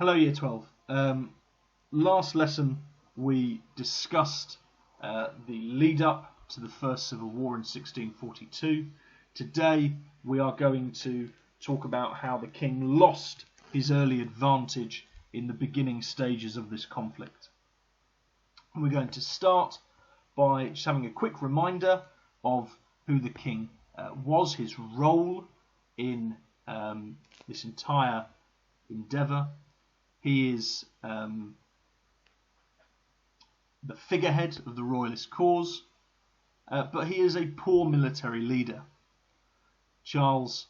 Hello Year 12. Last lesson we discussed the lead up to the First Civil War in 1642. Today we are going to talk about how the king lost his early advantage in the beginning stages of this conflict. We're going to start by just having a quick reminder of who the king was, his role in this entire endeavour. He is the figurehead of the Royalist cause, but he is a poor military leader. Charles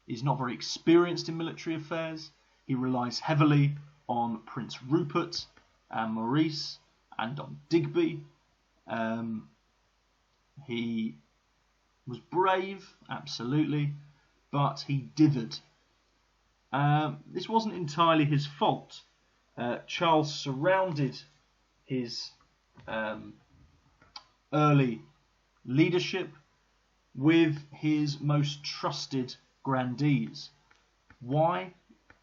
is not very experienced in military affairs. He relies heavily on Prince Rupert and Maurice and on Digby. He was brave, absolutely, but he dithered. This wasn't entirely his fault. Charles surrounded his early leadership with his most trusted grandees. Why?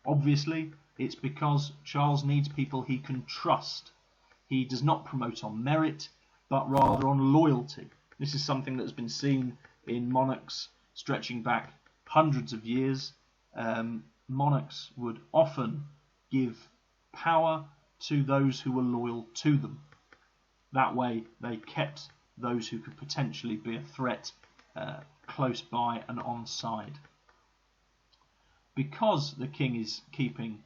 Obviously, it's because Charles needs people he can trust. He does not promote on merit, but rather on loyalty. This is something that has been seen in monarchs stretching back hundreds of years. Monarchs would often give power to those who were loyal to them. That way they kept those who could potentially be a threat close by and on side. Because the king is keeping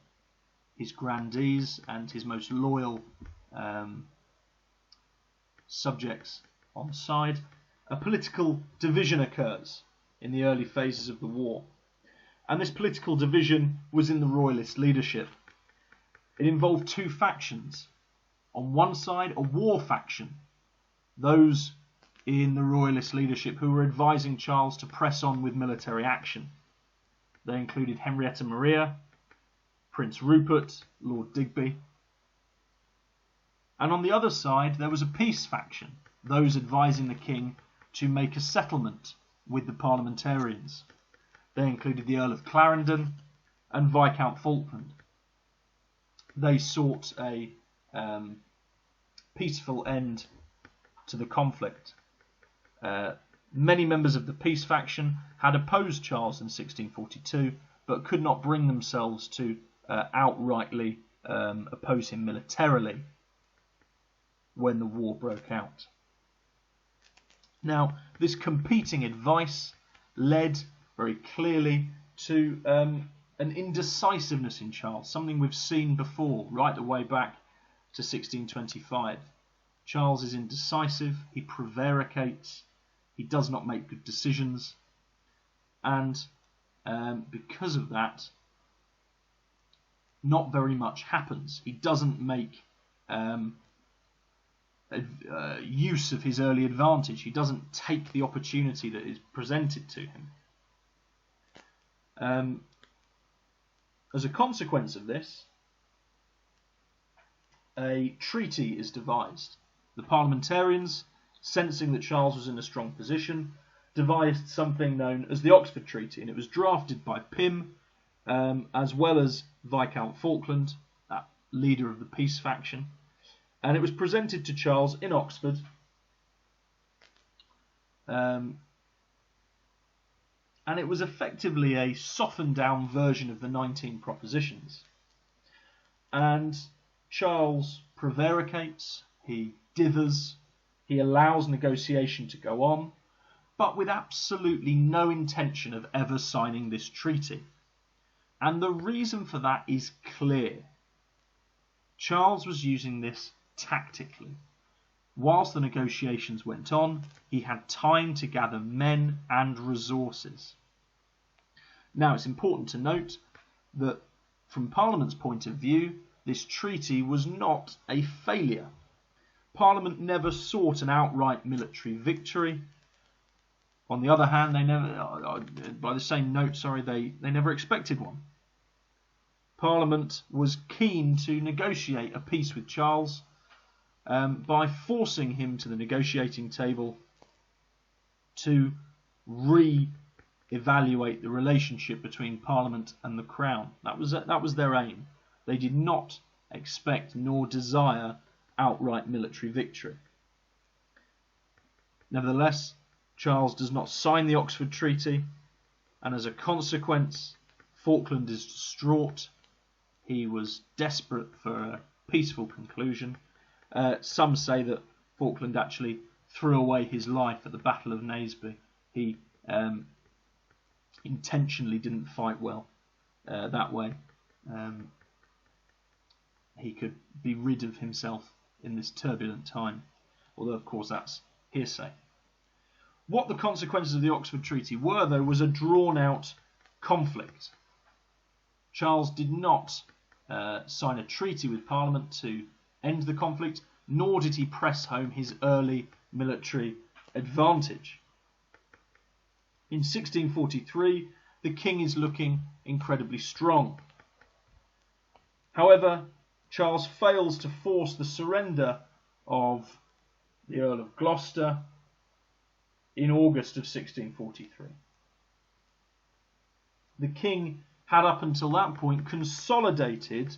his grandees and his most loyal subjects on side, a political division occurs in the early phases of the war. And this political division was in the Royalist leadership. It involved two factions. On one side, a war faction, those in the Royalist leadership who were advising Charles to press on with military action. They included Henrietta Maria, Prince Rupert, Lord Digby. And on the other side, there was a peace faction, those advising the king to make a settlement with the parliamentarians. They included the Earl of Clarendon and Viscount Falkland. They sought a peaceful end to the conflict. Many members of the peace faction had opposed Charles in 1642, but could not bring themselves to outrightly oppose him militarily when the war broke out. Now, this competing advice led very clearly to an indecisiveness in Charles, something we've seen before, right the way back to 1625. Charles is indecisive, he prevaricates, he does not make good decisions, and because of that, not very much happens. He doesn't make use of his early advantage. He doesn't take the opportunity that is presented to him. As a consequence of this, a treaty is devised. The parliamentarians, sensing that Charles was in a strong position, devised something known as the Oxford Treaty, and it was drafted by Pym, as well as Viscount Falkland, that leader of the peace faction, and it was presented to Charles in Oxford. And it was effectively a softened down version of the 19 propositions. And Charles prevaricates, he dithers, he allows negotiation to go on, but with absolutely no intention of ever signing this treaty. And the reason for that is clear. Charles was using this tactically. Whilst the negotiations went on, he had time to gather men and resources. Now, it's important to note that from Parliament's point of view, this treaty was not a failure. Parliament never sought an outright military victory. On the other hand, they never expected one. Parliament was keen to negotiate a peace with Charles by forcing him to the negotiating table to evaluate the relationship between Parliament and the Crown. That was their aim. They did not expect nor desire outright military victory. Nevertheless, Charles does not sign the Oxford Treaty, and as a consequence, Falkland is distraught. He was desperate for a peaceful conclusion. Some say that Falkland actually threw away his life at the Battle of Naseby. He intentionally didn't fight well that way. He could be rid of himself in this turbulent time, although of course that's hearsay. What the consequences of the Oxford Treaty were, though, was a drawn-out conflict. Charles did not sign a treaty with Parliament to end the conflict, nor did he press home his early military advantage. In 1643, the king is looking incredibly strong. However, Charles fails to force the surrender of the Earl of Gloucester in August of 1643. The king had up until that point consolidated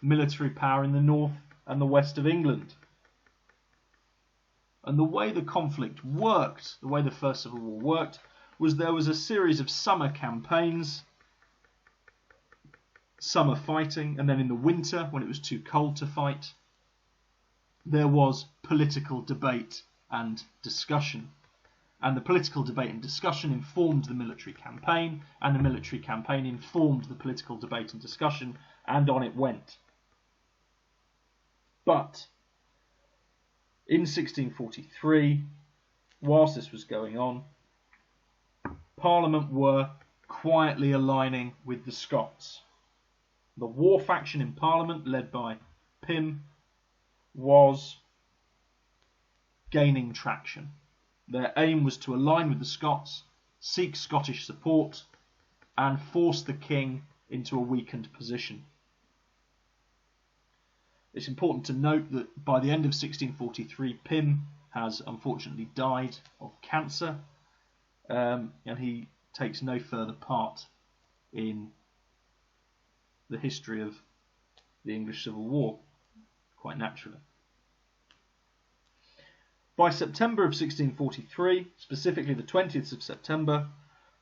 military power in the north and the west of England. And the way the conflict worked, the way the First Civil War worked, was there was a series of summer campaigns, summer fighting, and then in the winter, when it was too cold to fight, there was political debate and discussion. And the political debate and discussion informed the military campaign, and the military campaign informed the political debate and discussion, and on it went. But in 1643, whilst this was going on, Parliament were quietly aligning with the Scots. The war faction in Parliament, led by Pym, was gaining traction. Their aim was to align with the Scots, seek Scottish support, and force the king into a weakened position. It's important to note that by the end of 1643, Pym has unfortunately died of cancer, and he takes no further part in the history of the English Civil War, quite naturally. By September of 1643, specifically the 20th of September,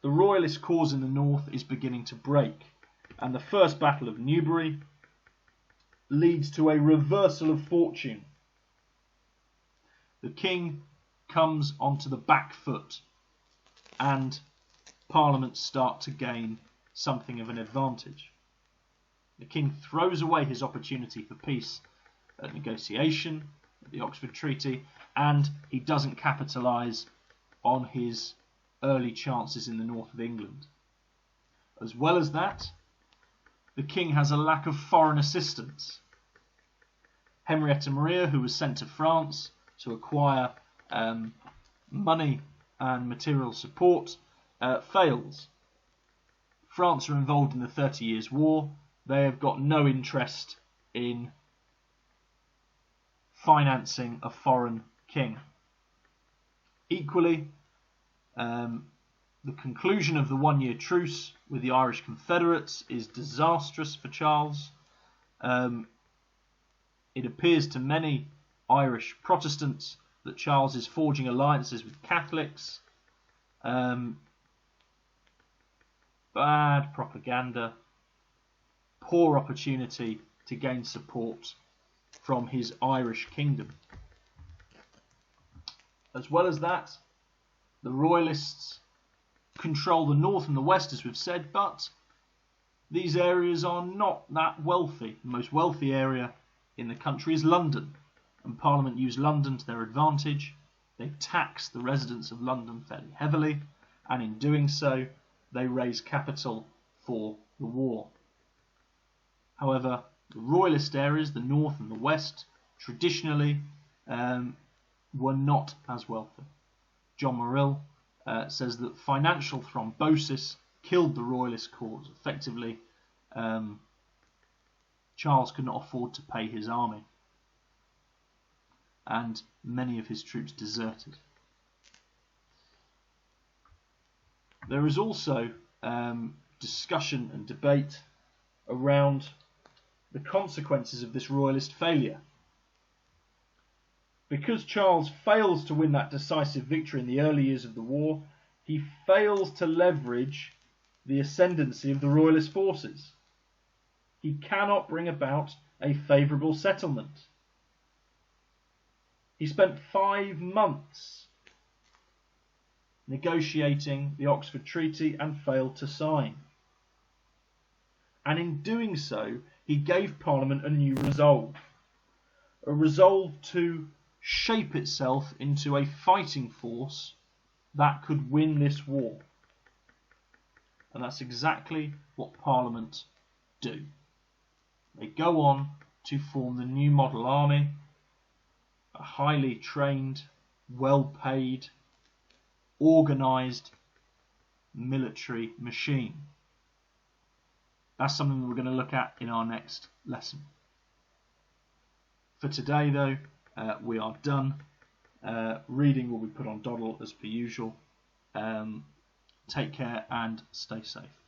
the Royalist cause in the north is beginning to break, and the First Battle of Newbury leads to a reversal of fortune. The king comes onto the back foot, and Parliament start to gain something of an advantage. The king throws away his opportunity for peace at negotiation, at the Oxford Treaty, and he doesn't capitalise on his early chances in the north of England. As well as that, the king has a lack of foreign assistance. Henrietta Maria, who was sent to France to acquire money and material support, fails. France are involved in the 30 Years' War. They have got no interest in financing a foreign king. Equally, the conclusion of the one-year truce with the Irish Confederates is disastrous for Charles. It appears to many Irish Protestants that Charles is forging alliances with Catholics. Bad propaganda, poor opportunity to gain support from his Irish kingdom. As well as that, the Royalists control the north and the west, as we've said, but these areas are not that wealthy. The most wealthy area in the country is London, and Parliament use London to their advantage. They tax the residents of London fairly heavily, and in doing so, they raise capital for the war. However, the Royalist areas, the north and the west, traditionally were not as wealthy. John Morrill says that financial thrombosis killed the Royalist cause. Effectively, Charles could not afford to pay his army, and many of his troops deserted. There is also discussion and debate around the consequences of this Royalist failure. Because Charles fails to win that decisive victory in the early years of the war, he fails to leverage the ascendancy of the Royalist forces. He cannot bring about a favourable settlement. He spent 5 months negotiating the Oxford Treaty and failed to sign. And in doing so, he gave Parliament a new resolve. A resolve to shape itself into a fighting force that could win this war. And that's exactly what Parliament do. They go on to form the new model army, a highly trained, well-paid, organised military machine. That's something we're going to look at in our next lesson. For today, though, we are done. Reading will be put on Doddle as per usual. Take care and stay safe.